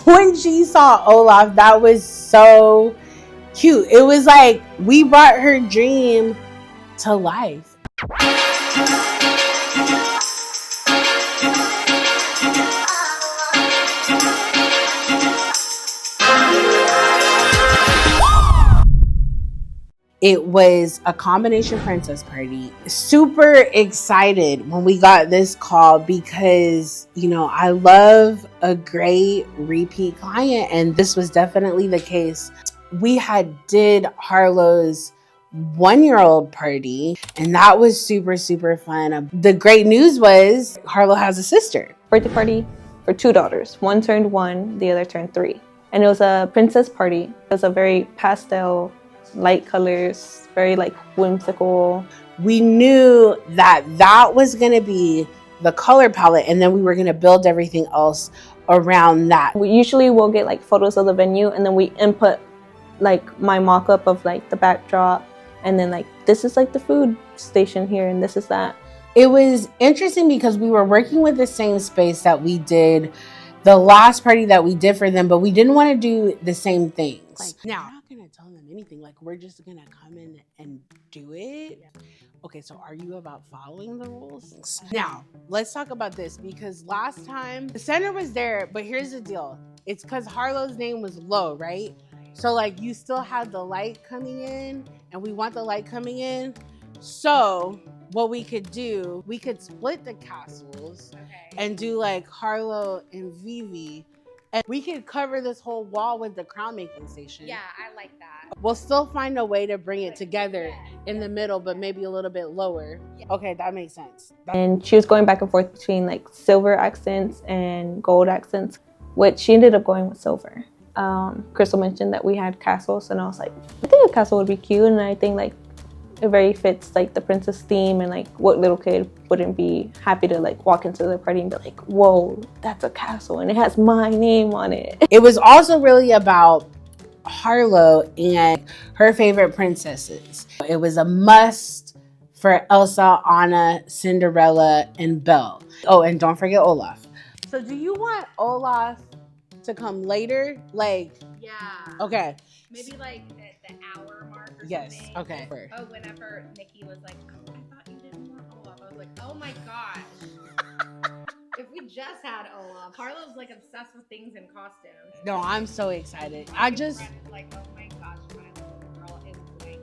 when she saw Olaf, that was so cute. It was like we brought her dream to life. It was a combination princess party. Super excited when we got this call because, you know, I love a great repeat client, and this was definitely the case. We had did Harlow's 1-year-old party, and that was super, super fun. The great news was Harlow has a sister. Birthday party for 2 daughters. One turned 1, the other turned 3. And it was a princess party. It was a very pastel, light colors, very like whimsical. We knew that that was going to be the color palette, and then we were going to build everything else around that. We usually will get like photos of the venue, and then we input like my mock-up of like the backdrop, and then like this is like the food station here, and this is that. It was interesting because we were working with the same space that we did the last party that we did for them, but we didn't want to do the same things. Like, now, we're not going to tell them anything. Like, we're just going to come in and do it. Okay, so are you about following the rules? Now, let's talk about this, because last time the center was there, but here's the deal. It's because Harlow's name was low, right? So like you still had the light coming in, and we want the light coming in. So what we could do, we could split the castles and do like Harlow and Vivi. And we could cover this whole wall with the crown making station. Yeah, I like that. We'll still find a way to bring it together in the middle, but maybe a little bit lower. Yeah. Okay, that makes sense. And she was going back and forth between like silver accents and gold accents, which she ended up going with silver. Crystal mentioned that we had castles, and I was like, I think a castle would be cute, and I think like it very fits like the princess theme, and like what little kid wouldn't be happy to like walk into the party and be like, whoa, that's a castle and it has my name on it. It was also really about Harlow and her favorite princesses. It was a must for Elsa, Anna, Cinderella, and Belle. Oh, and don't forget Olaf. So do you want Olaf to come later? Like, yeah. Okay. Maybe like the hour mark or yes, something. okay. Oh, whenever Nikki was like, oh, I thought you didn't want Olaf. I was like, oh my gosh. If we just had Olaf. Harlow's like obsessed with things in costumes. No, I'm so excited. Like, oh my gosh, my little girl is going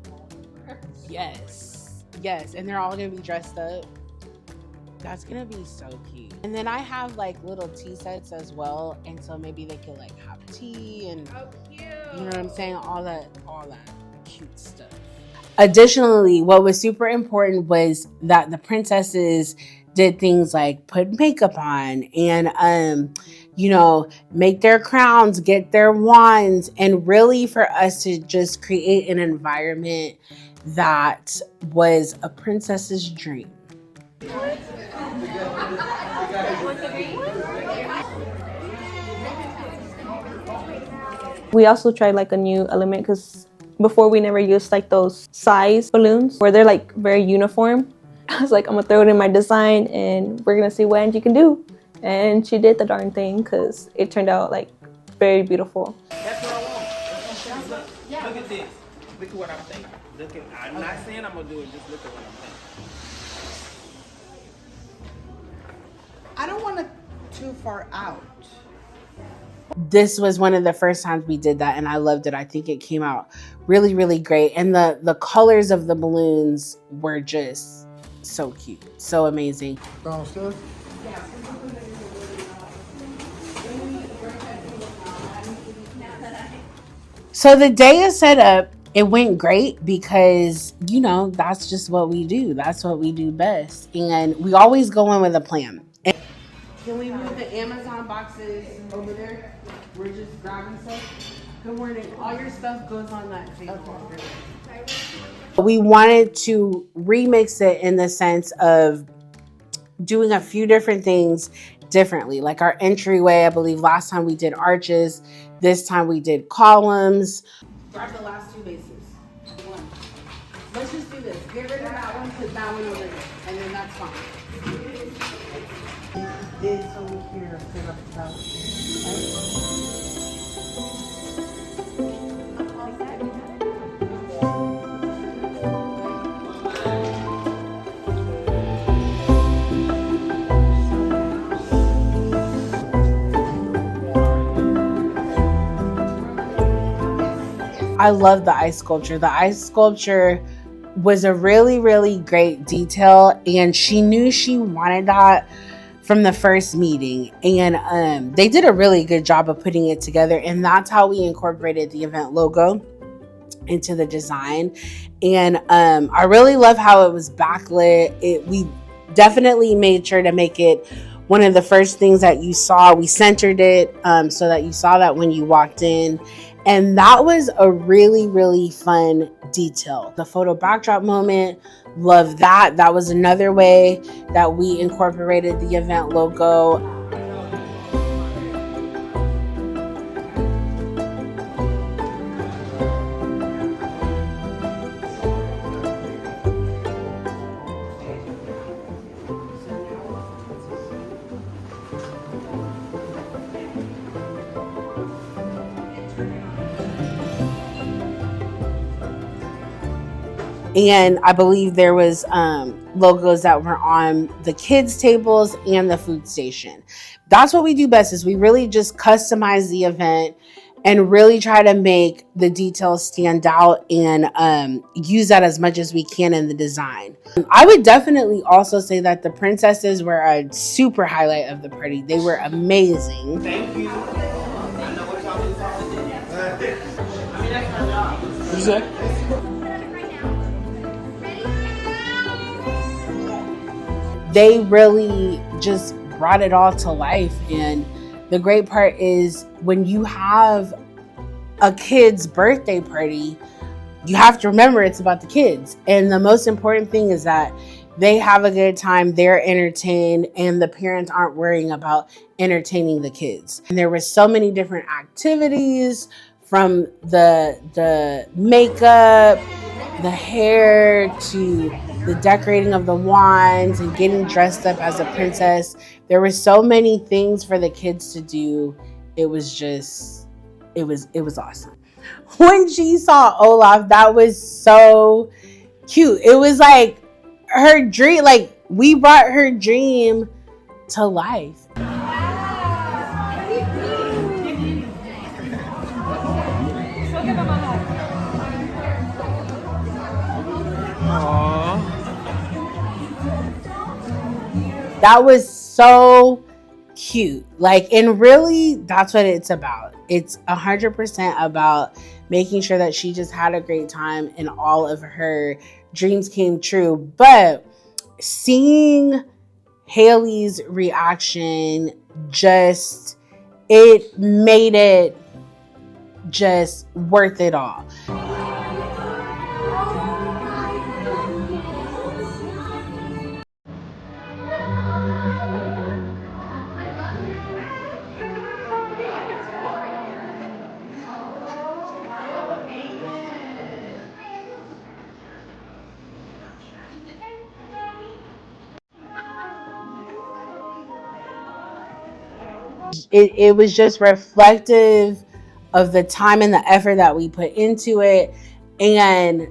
to Olaf. Yes, and they're all gonna be dressed up. That's gonna be so cute. And then I have like little tea sets as well, and so maybe they could like have tea and oh, cute. You know what I'm saying? All that cute stuff. Additionally, what was super important was that the princesses did things like put makeup on and you know, make their crowns, get their wands, and really for us to just create an environment that was a princess's dream. We also tried like a new element, because before we never used like those size balloons where they're like very uniform. I was like, I'm gonna throw it in my design and we're gonna see what Angie can do. And she did the darn thing, because it turned out like very beautiful. That's what I want. Look at this. Look at what I'm thinking. I'm not saying I'm gonna do it, just look at what I'm thinking. I don't want it too far out. This was one of the first times we did that, and I loved it. I think it came out really, really great. And the colors of the balloons were just so cute, so amazing. Downstairs? So the day is set up. It went great because, you know, that's just what we do. That's what we do best. And we always go in with a plan. Can we move the Amazon boxes over there? We're just grabbing stuff. Good morning. All your stuff goes on that table. We wanted to remix it in the sense of doing a few different things differently. Like our entryway, I believe last time we did arches. This time we did columns. Grab the last 2 bases. One. Let's just do this. Get rid of that one, put that one over there. And then that's fine. This over here, fill up the belt. I love the ice sculpture. The ice sculpture was a really, really great detail, and she knew she wanted that from the first meeting, and they did a really good job of putting it together, and that's how we incorporated the event logo into the design. And I really love how it was backlit. We definitely made sure to make it one of the first things that you saw. We centered it so that you saw that when you walked in. And that was a really, really fun detail. The photo backdrop moment, love that. That was another way that we incorporated the event logo. And I believe there was logos that were on the kids' tables and the food station. That's what we do best, is we really just customize the event and really try to make the details stand out and use that as much as we can in the design. I would definitely also say that the princesses were a super highlight of the party. They were amazing. Thank you. I know what y'all do today. I mean, that's my job. What'd you say? They really just brought it all to life. And the great part is when you have a kid's birthday party, you have to remember it's about the kids. And the most important thing is that they have a good time, they're entertained, and the parents aren't worrying about entertaining the kids. And there were so many different activities, from the makeup, the hair, to the decorating of the wands and getting dressed up as a princess. There were so many things for the kids to do. It was just, it was awesome. When she saw Olaf, that was so cute. It was like her dream, like we brought her dream to life. That was so cute. Like, and really, that's what it's about. It's 100% about making sure that she just had a great time and all of her dreams came true. But seeing Haley's reaction, just, it made it just worth it all. It was just reflective of the time and the effort that we put into it, and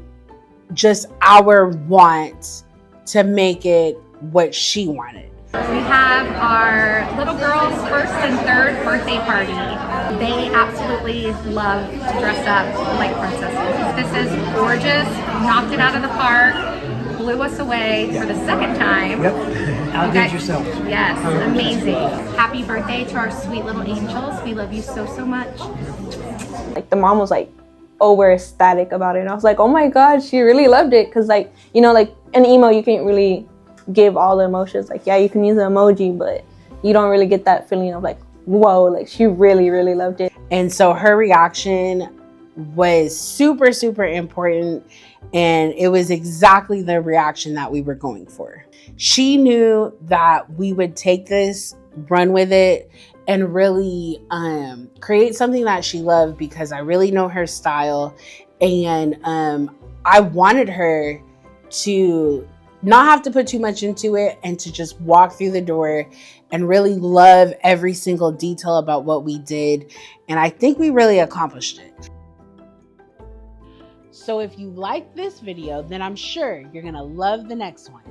just our want to make it what she wanted. We have our little girl's first and third birthday party. They absolutely love to dress up like princesses. This is gorgeous. Knocked it out of the park. Blew us away for the second time. Yep. Outdid yourself. Yes, amazing. Happy birthday to our sweet little angels. We love you so, so much. Like, the mom was like over ecstatic about it. And I was like, oh my God, she really loved it. Cause like, you know, like an emo, you can't really give all the emotions. Like, yeah, you can use an emoji, but you don't really get that feeling of like, whoa, like she really, really loved it. And so her reaction was super, super important. And it was exactly the reaction that we were going for. She knew that we would take this, run with it, and really create something that she loved, because I really know her style. And I wanted her to not have to put too much into it and to just walk through the door and really love every single detail about what we did. And I think we really accomplished it. So if you like this video, then I'm sure you're gonna love the next one.